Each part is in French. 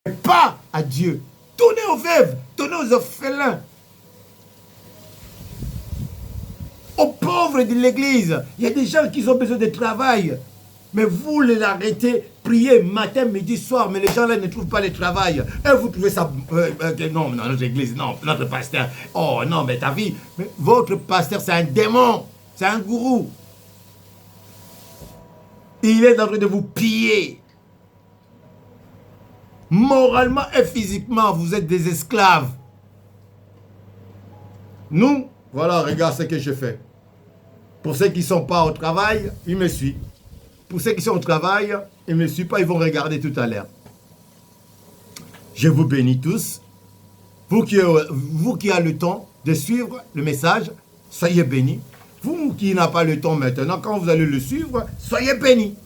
pas à Dieu. Donnez aux veuves, donnez aux orphelins, aux pauvres de l'église. Il y a des gens qui ont besoin de travail. Mais vous les arrêtez, priez matin, midi, soir, mais les gens là ne trouvent pas le travail. Et vous trouvez ça... non, dans notre église, non, notre pasteur. Oh non, mais ta vie, mais votre pasteur c'est un démon, c'est un gourou. Il est en train de vous piller. Moralement et physiquement, vous êtes des esclaves. Nous, voilà, regarde ce que je fais. Pour ceux qui ne sont pas au travail, ils me suivent. Pour ceux qui sont au travail, ils ne me suivent pas, ils vont regarder tout à l'heure. Je vous bénis tous. Vous qui avez le temps de suivre le message, soyez bénis. Vous qui n'avez pas le temps maintenant, quand vous allez le suivre, soyez bénis.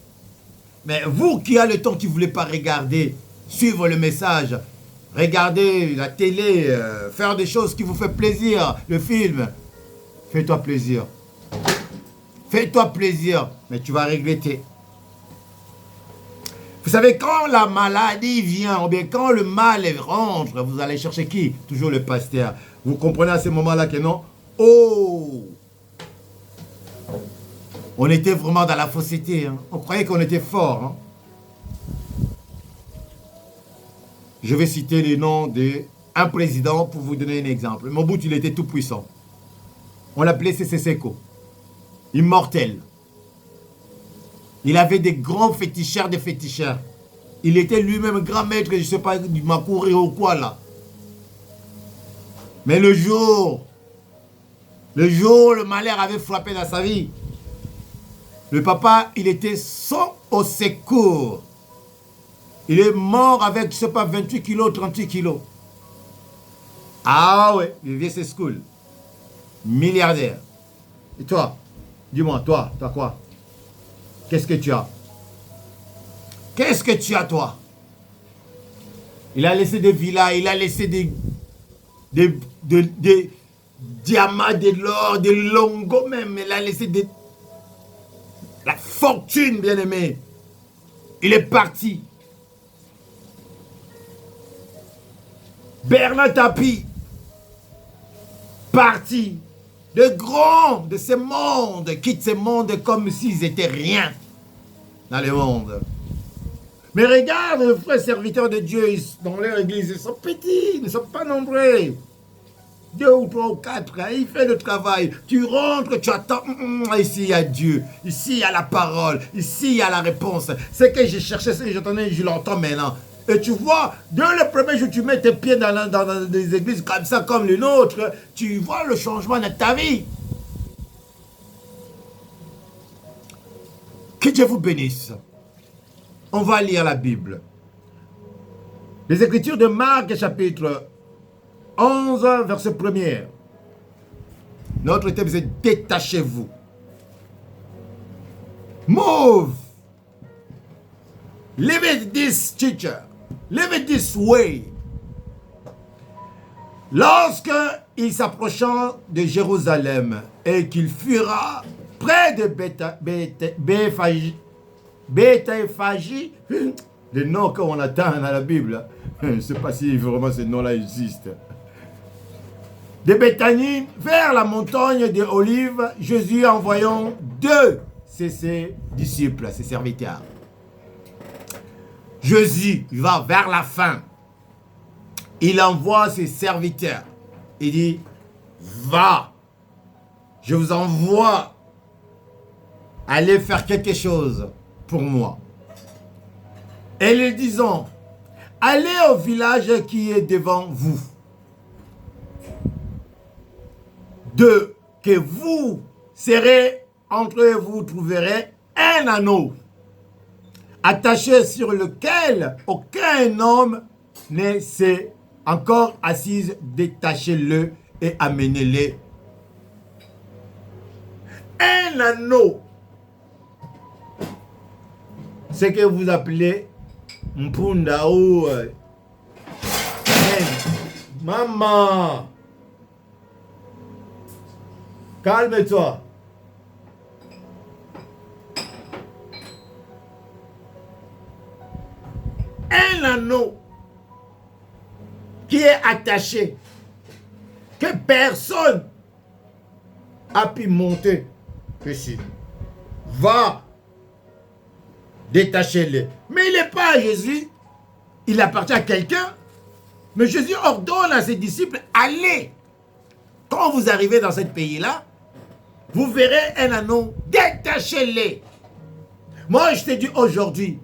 Mais vous qui avez le temps, qui ne voulez pas regarder, suivre le message, regarder la télé, faire des choses qui vous font plaisir, le film, fais-toi plaisir. Fais-toi plaisir, mais tu vas regretter. Vous savez, quand la maladie vient, ou bien quand le mal rentre, vous allez chercher qui? Toujours le pasteur. Vous comprenez à ce moment-là que non? Oh! On était vraiment dans la fausseté. Hein? On croyait qu'on était fort. Hein? Je vais citer le nom d'un président pour vous donner un exemple. Mobutu, il était tout puissant. On l'appelait Sese Seko. Immortel. Il avait des grands féticheurs de féticheurs. Il était lui-même grand maître, je ne sais pas, du Makuri ou quoi là. Mais le jour le malheur avait frappé dans sa vie, le papa, il était sans au secours. Il est mort avec, je ne sais pas, 28 kilos, 38 kilos. Ah ouais, il vient ses schools. Milliardaire. Et toi, dis-moi, toi quoi? Qu'est-ce que tu as? Qu'est-ce que tu as, toi? Il a laissé des villas, il a laissé des diamants, de l'or, des longos même. Il a laissé la fortune, bien aimé. Il est parti. Bernard Tapie, parti. De grands de ce monde quittent ce monde comme s'ils étaient rien dans le monde. Mais regarde, les frères serviteurs de Dieu, dans leur église, ils sont petits, ils ne sont pas nombreux. 2 ou 3 ou 4, hein, il fait le travail. Tu rentres, tu attends. Ici, il y a Dieu. Ici, il y a la parole. Ici, il y a la réponse. Ce que je cherchais, ce que j'entendais, je l'entends maintenant. Et tu vois, dès le premier jour, tu mets tes pieds dans des églises comme ça, comme les nôtres, tu vois le changement de ta vie. Que Dieu vous bénisse. On va lire la Bible. Les Écritures de Marc, chapitre 11, verset 1er. Notre thème, c'est détachez-vous. Move. Live it this teacher. Live it this way. Lorsque il s'approcha de Jérusalem et qu'il fura près de Bethphage, le nom qu'on attend dans la Bible, je ne sais pas si vraiment ce nom-là existe. De Béthanie vers la montagne des Olives, Jésus envoyant 2 de ses disciples, ses serviteurs. Jésus va vers la fin. Il envoie ses serviteurs. Il dit, va, je vous envoie, allez faire quelque chose pour moi. Et lui disons, allez au village qui est devant vous. Que vous serez, entre vous trouverez un anneau attaché sur lequel aucun homme ne s'est encore assis. Détachez-le et amenez-le. Un anneau, ce que vous appelez mpunda ou maman. Calme-toi. Un anneau qui est attaché, que personne a pu monter ici. Va, détachez-les. Mais il n'est pas à Jésus, il appartient à quelqu'un. Mais Jésus ordonne à ses disciples, allez. Quand vous arrivez dans ce pays-là, vous verrez un anneau, détachez-les. Moi, je te dis aujourd'hui,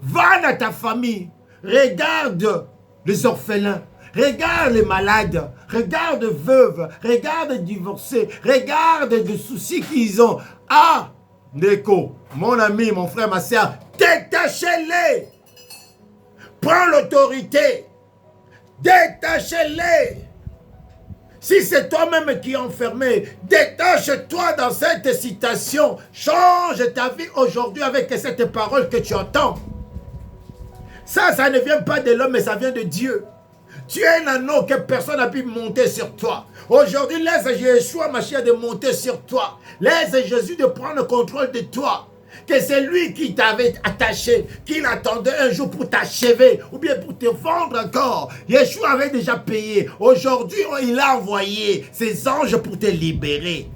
va dans ta famille, regarde les orphelins, regarde les malades, regarde les veuves, regarde les divorcés, regarde les soucis qu'ils ont. Ah, Neko, mon ami, mon frère, ma soeur, détachez-les. Prends l'autorité, détachez-les. Si c'est toi-même qui es enfermé, détache-toi dans cette situation. Change ta vie aujourd'hui avec cette parole que tu entends. Ça ne vient pas de l'homme, mais ça vient de Dieu. Tu es un anneau que personne n'a pu monter sur toi. Aujourd'hui, laisse Yeshua, ma chère, de monter sur toi. Laisse Jésus de prendre le contrôle de toi. Que c'est lui qui t'avait attaché, qu'il attendait un jour pour t'achever, ou bien pour te vendre encore. Yeshua avait déjà payé. Aujourd'hui, il a envoyé ses anges pour te libérer.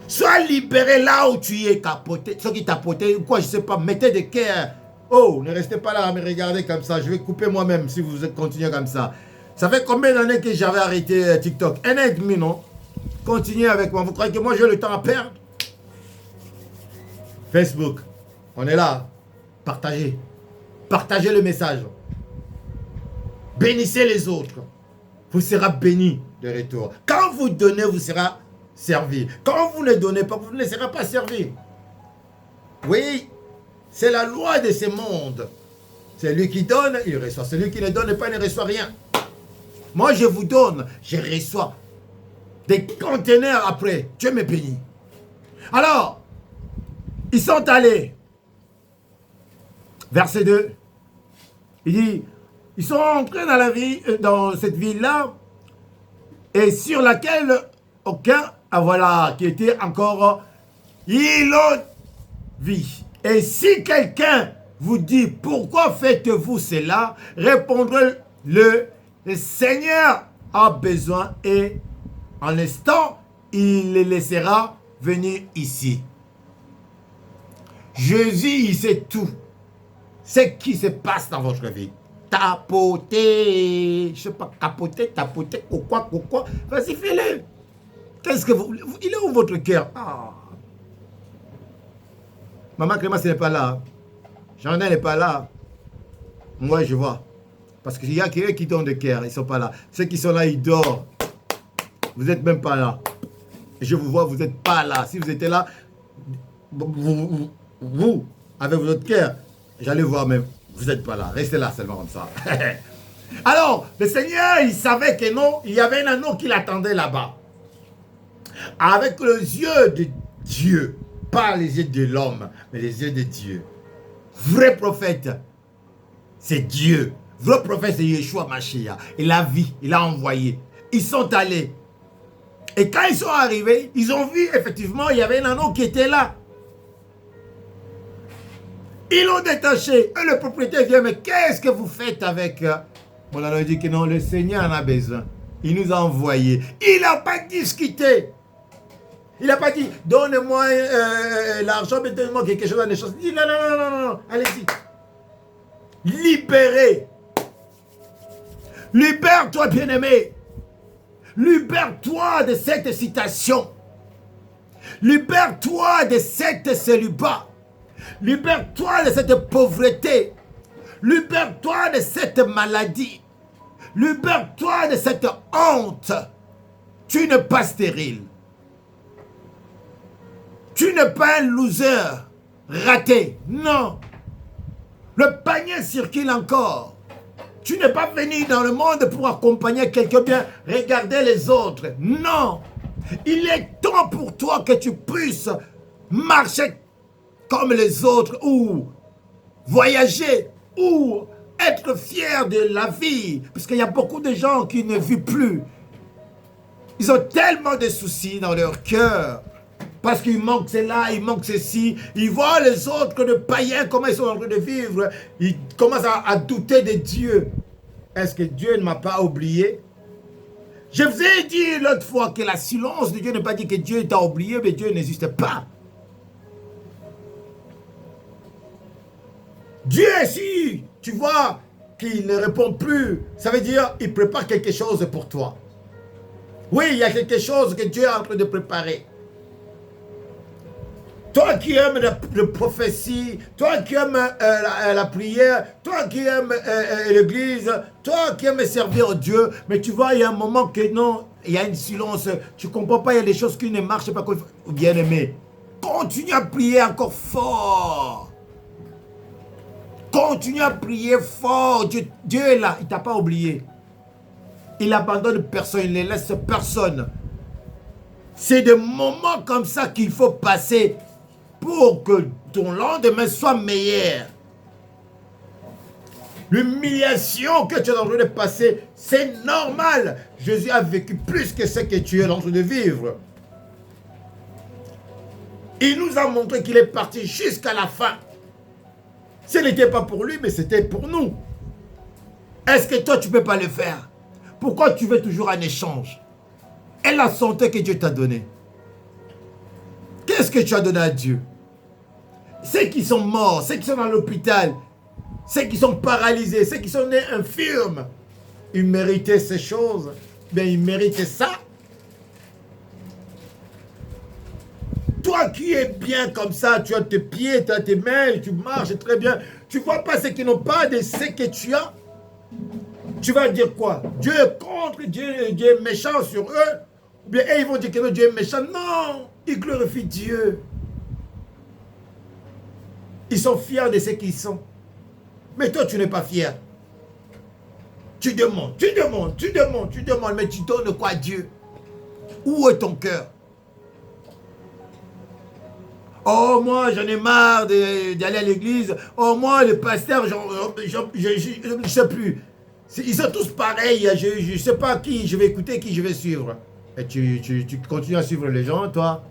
Sois libéré là où tu es capoté. Ceux qui tapotaient, quoi, je ne sais pas, mettez des cœurs. Oh, ne restez pas là à me regarder comme ça. Je vais couper moi-même si vous continuez comme ça. Ça fait combien d'années que j'avais arrêté TikTok? 1 an et demi, non? Continuez avec moi. Vous croyez que moi j'ai le temps à perdre? Facebook, on est là. Partagez. Partagez le message. Bénissez les autres. Vous serez bénis de retour. Quand vous donnez, vous serez servi. Quand vous ne donnez pas, vous ne serez pas servi. Oui, c'est la loi de ce monde. Celui qui donne, il reçoit. Celui qui ne donne pas, il ne reçoit rien. Moi, je vous donne, je reçois des conteneurs après. Dieu me bénit. Alors, ils sont allés. Verset 2. Il dit, ils sont entrés dans la vie, dans cette ville-là, et sur laquelle aucun, voilà, qui était encore, ils l'ont vie. Et si quelqu'un vous dit, pourquoi faites-vous cela? Répondrez-le, le Seigneur a besoin et en instant, il les laissera venir ici. Jésus, il sait tout. C'est ce qui se passe dans votre vie. Tapoter, je ne sais pas, capoter, tapoter, quoi. Vas-y, fais-le. Qu'est-ce que vous... Il est où votre cœur? Ah. Maman Clémence n'est pas là. Jean-René n'est pas là. Moi, je vois. Parce qu'il y a quelqu'un qui donne de cœur, ils ne sont pas là. Ceux qui sont là, ils dorment. Vous n'êtes même pas là. Je vous vois, vous n'êtes pas là. Si vous étiez là, vous avec votre cœur, j'allais voir même. Vous n'êtes pas là. Restez là seulement comme ça. Alors, le Seigneur, il savait que non, il y avait un anneau qui l'attendait là-bas. Avec les yeux de Dieu. Pas les yeux de l'homme, mais les yeux de Dieu. Vrai prophète, c'est Dieu. Vrai prophète, c'est Yeshua Mashiach. Il a vu, il a envoyé. Ils sont allés. Et quand ils sont arrivés, ils ont vu effectivement, il y avait un anneau qui était là. Ils l'ont détaché. Et le propriétaire vient, mais qu'est-ce que vous faites avec... On a dit que non, le Seigneur en a besoin. Il nous a envoyés. Il n'a pas discuté. Il n'a pas dit, donne-moi l'argent, mais donne-moi quelque chose en échange. Il dit, non, allez-y. Libérez. Libère-toi, bien-aimé. Libère-toi de cette citation. Libère-toi de cette célibat. Libère-toi de cette pauvreté. Libère-toi de cette maladie. Libère-toi de cette honte. Tu n'es pas stérile. Tu n'es pas un loser raté. Non. Le panier circule encore. Tu n'es pas venu dans le monde pour accompagner quelqu'un bien, regarder les autres. Non. Il est temps pour toi que tu puisses marcher comme les autres ou voyager ou être fier de la vie. Parce qu'il y a beaucoup de gens qui ne vivent plus. Ils ont tellement de soucis dans leur cœur. Parce qu'il manque cela, il manque ceci. Ils voient les autres, les païens, comment ils sont en train de vivre. Ils commencent à douter de Dieu. Est-ce que Dieu ne m'a pas oublié? Je vous ai dit l'autre fois que la silence de Dieu ne pas dire que Dieu t'a oublié, mais Dieu n'existe pas. Dieu, si tu vois qu'il ne répond plus, ça veut dire qu'il prépare quelque chose pour toi. Oui, il y a quelque chose que Dieu est en train de préparer. Toi qui aimes la prophétie, toi qui aimes la prière, toi qui aimes l'église, toi qui aimes servir Dieu, mais tu vois, il y a un moment que non, il y a une silence, tu ne comprends pas, il y a des choses qui ne marchent pas comme bien aimé. Continue à prier encore fort. Continue à prier fort. Dieu est là, il ne t'a pas oublié. Il n'abandonne personne, il ne laisse personne. C'est des moments comme ça qu'il faut passer pour que ton lendemain soit meilleur. L'humiliation que tu es en train de passer, c'est normal. Jésus a vécu plus que ce que tu es en train de vivre. Il nous a montré qu'il est parti jusqu'à la fin. Ce n'était pas pour lui, mais c'était pour nous. Est-ce que toi, tu ne peux pas le faire? Pourquoi tu veux toujours un échange? Et la santé que Dieu t'a donnée. Qu'est-ce que tu as donné à Dieu? Ceux qui sont morts, ceux qui sont dans l'hôpital, ceux qui sont paralysés, ceux qui sont nés infirmes, ils méritaient ces choses. Bien, ils méritaient ça. Toi qui es bien comme ça, tu as tes pieds, tu as tes mains, tu marches très bien. Tu ne vois pas ceux qui n'ont pas de ce que tu as. Tu vas dire quoi? Dieu est contre, Dieu est méchant sur eux. Ou bien ils vont dire que Dieu est méchant. Non, ils glorifient Dieu. Ils sont fiers de ce qu'ils sont. Mais toi, tu n'es pas fier. Tu demandes, mais tu donnes quoi à Dieu? Où est ton cœur? Oh, moi, j'en ai marre d'aller à l'église. Oh, moi, le pasteur, je ne sais plus. Ils sont tous pareils. Je ne sais pas qui je vais écouter, qui je vais suivre. Et tu continues à suivre les gens, toi.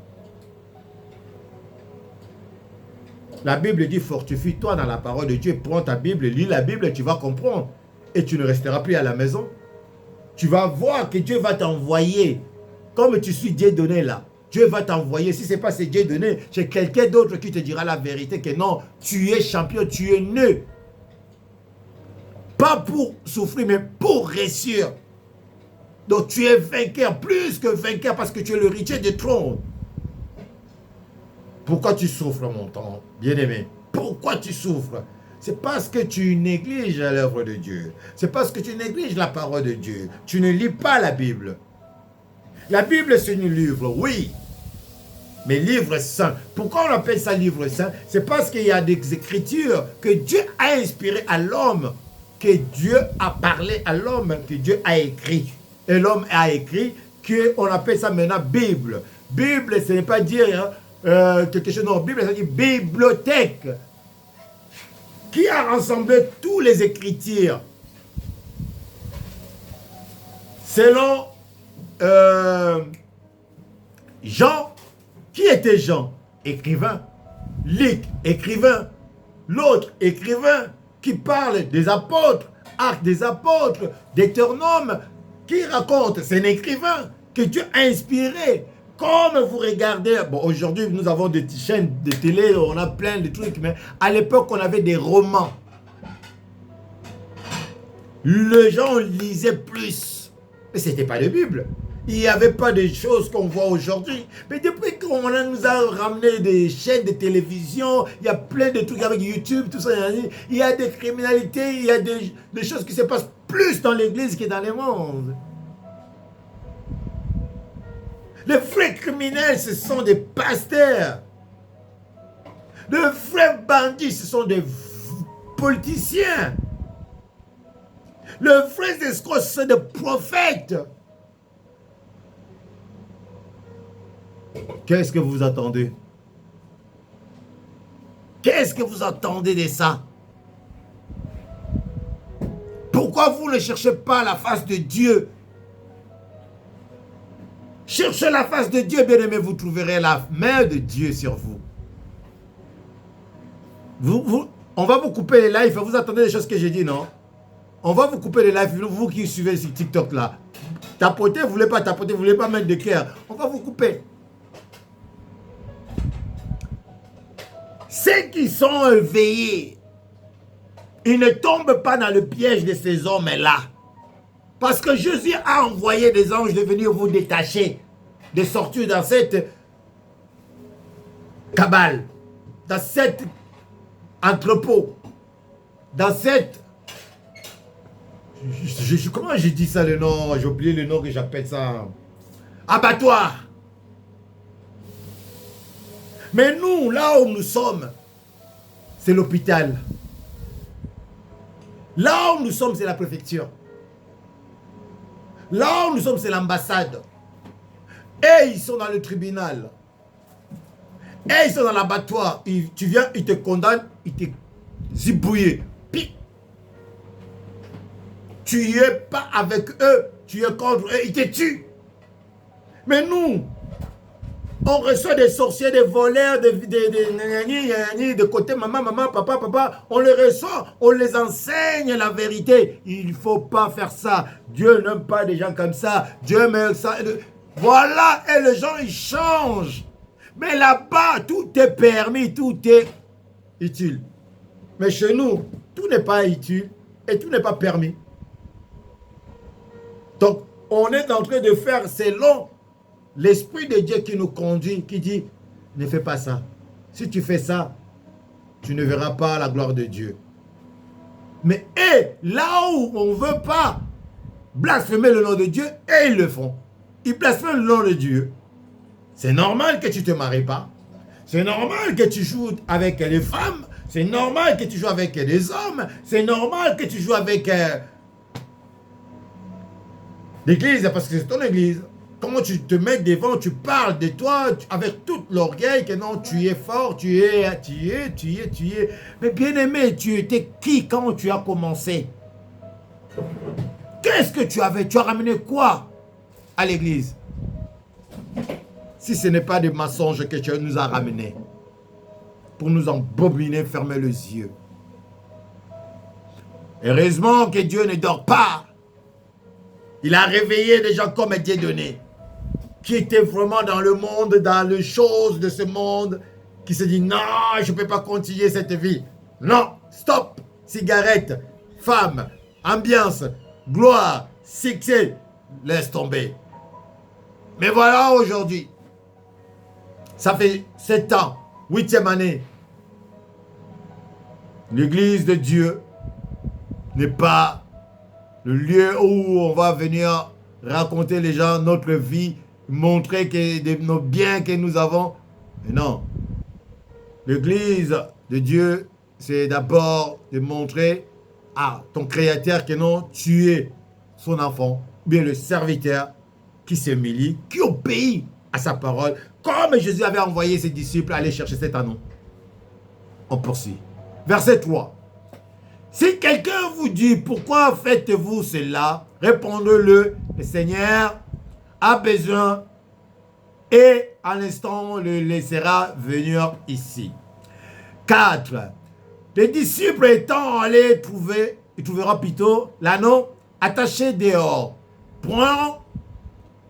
La Bible dit, fortifie-toi dans la parole de Dieu. Prends ta Bible, lis la Bible et tu vas comprendre. Et tu ne resteras plus à la maison. Tu vas voir que Dieu va t'envoyer. Comme tu suis Dieu donné là. Dieu va t'envoyer. Si ce n'est pas ce Dieu donné, c'est quelqu'un d'autre qui te dira la vérité. Que non, tu es champion, tu es né. Pas pour souffrir, mais pour réussir. Donc tu es vainqueur, plus que vainqueur, parce que tu es l'héritier du trône. Pourquoi tu souffres, mon temps bien-aimé? Pourquoi tu souffres? C'est parce que tu négliges l'œuvre de Dieu. C'est parce que tu négliges la parole de Dieu. Tu ne lis pas la Bible. La Bible, c'est un livre, oui. Mais livre saint. Pourquoi on appelle ça livre saint? C'est parce qu'il y a des écritures que Dieu a inspirées à l'homme, que Dieu a parlé à l'homme, que Dieu a écrit. Et l'homme a écrit qu'on appelle ça maintenant Bible. Bible, ce n'est pas dire quelque chose. Non, Bible, ça dit bibliothèque. Qui a rassemblé tous les écritures. Selon Jean, qui était Jean? Écrivain. Luc, écrivain. L'autre, écrivain, qui parle des apôtres, Actes des apôtres, Deutéronome, qui raconte, c'est un écrivain que Dieu a inspiré. Comme vous regardez, bon, aujourd'hui nous avons des chaînes de télé, on a plein de trucs, mais à l'époque on avait des romans. Les gens lisaient plus, mais ce n'était pas de Bible. Il n'y avait pas de choses qu'on voit aujourd'hui. Mais depuis qu'on nous a ramené des chaînes de télévision, il y a plein de trucs avec YouTube, tout ça. Il y a des criminalités, il y a des choses qui se passent plus dans l'église que dans le monde. Les vrais criminels, ce sont des pasteurs. Les vrais bandits, ce sont des politiciens. Les vrais escrocs, ce sont des prophètes. Qu'est-ce que vous attendez? Qu'est-ce que vous attendez de ça? Pourquoi vous ne cherchez pas la face de Dieu? Cherchez la face de Dieu, bien-aimé, vous trouverez la main de Dieu sur vous. On va vous couper les lives, vous attendez des choses que j'ai dit, non? On va vous couper les lives, vous qui suivez sur TikTok là. Tapoter, vous ne voulez pas tapoter, vous ne voulez pas mettre de cœur. On va vous couper. Ceux qui sont éveillés, ils ne tombent pas dans le piège de ces hommes-là. Parce que Jésus a envoyé des anges de venir vous détacher, de sortir dans cette cabale, dans cet entrepôt, dans cette... comment j'ai dit ça le nom? J'ai oublié le nom que j'appelle ça. Abattoir. Mais nous, là où nous sommes, c'est l'hôpital. Là où nous sommes, c'est la préfecture. Là où nous sommes, c'est l'ambassade. Et ils sont dans le tribunal. Et ils sont dans l'abattoir. Tu viens, ils te condamnent, ils te zibouillent. Puis, tu n'es pas avec eux, tu es contre eux, ils te tuent. Mais nous, on reçoit des sorciers, des voleurs, de côté maman, papa, on les reçoit, on les enseigne la vérité. Il ne faut pas faire ça. Dieu n'aime pas des gens comme ça. Dieu aime ça. Voilà, et les gens, ils changent. Mais là-bas, tout est permis, tout est utile. Mais chez nous, tout n'est pas utile et tout n'est pas permis. Donc, on est en train de faire selon l'Esprit de Dieu qui nous conduit, qui dit, ne fais pas ça. Si tu fais ça, tu ne verras pas la gloire de Dieu. Mais là où on ne veut pas blasphémer le nom de Dieu, et ils le font. Ils blasphèment le nom de Dieu. C'est normal que tu ne te maries pas. C'est normal que tu joues avec les femmes. C'est normal que tu joues avec les hommes. C'est normal que tu joues avec l'église, parce que c'est ton église. Comment tu te mets devant, tu parles de toi avec tout l'orgueil que non, tu es fort, tu es. Mais bien aimé, tu étais qui quand tu as commencé? Qu'est-ce que tu avais? Tu as ramené quoi à l'église? Si ce n'est pas des mensonges que tu nous as ramenés pour nous embobiner, fermer les yeux. Heureusement que Dieu ne dort pas. Il a réveillé des gens comme Dieudonné, qui étaient vraiment dans le monde, dans les choses de ce monde, qui se dit non, je ne peux pas continuer cette vie. Non, stop, cigarette, femme, ambiance, gloire, succès, laisse tomber. Mais voilà aujourd'hui, ça fait 7 ans, 8e année, l'église de Dieu n'est pas le lieu où on va venir raconter les gens notre vie, montrer nos biens que nous avons. Mais non. L'église de Dieu, c'est d'abord de montrer à ton créateur que non, tu es son enfant, bien le serviteur qui s'humilie, qui obéit à sa parole, comme Jésus avait envoyé ses disciples aller chercher cet anneau. On poursuit. Verset 3. Si quelqu'un vous dit, pourquoi faites-vous cela? Répondez-le, le Seigneur a besoin et à l'instant le laissera venir ici. 4. Les disciples étant allés trouver, il trouvera plutôt l'anneau attaché dehors. Prend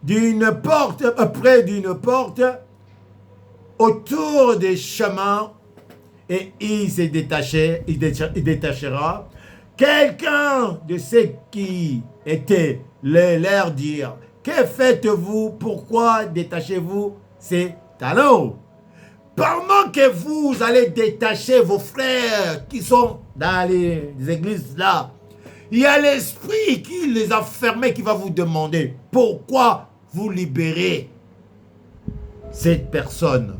d'une porte, près d'une porte, autour des chemins, et il se détachait, il détachera. Quelqu'un de ceux qui étaient leur dire, que faites-vous? Pourquoi détachez-vous ces talons? Pendant que vous allez détacher vos frères qui sont dans les églises là, il y a l'esprit qui les a fermés qui va vous demander pourquoi vous libérez cette personne.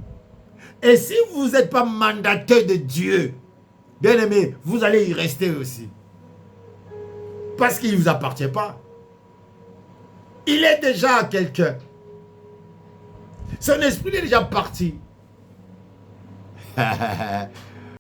Et si vous n'êtes pas mandateur de Dieu, bien aimé, vous allez y rester aussi. Parce qu'il ne vous appartient pas. Il est déjà quelqu'un. Son esprit est déjà parti.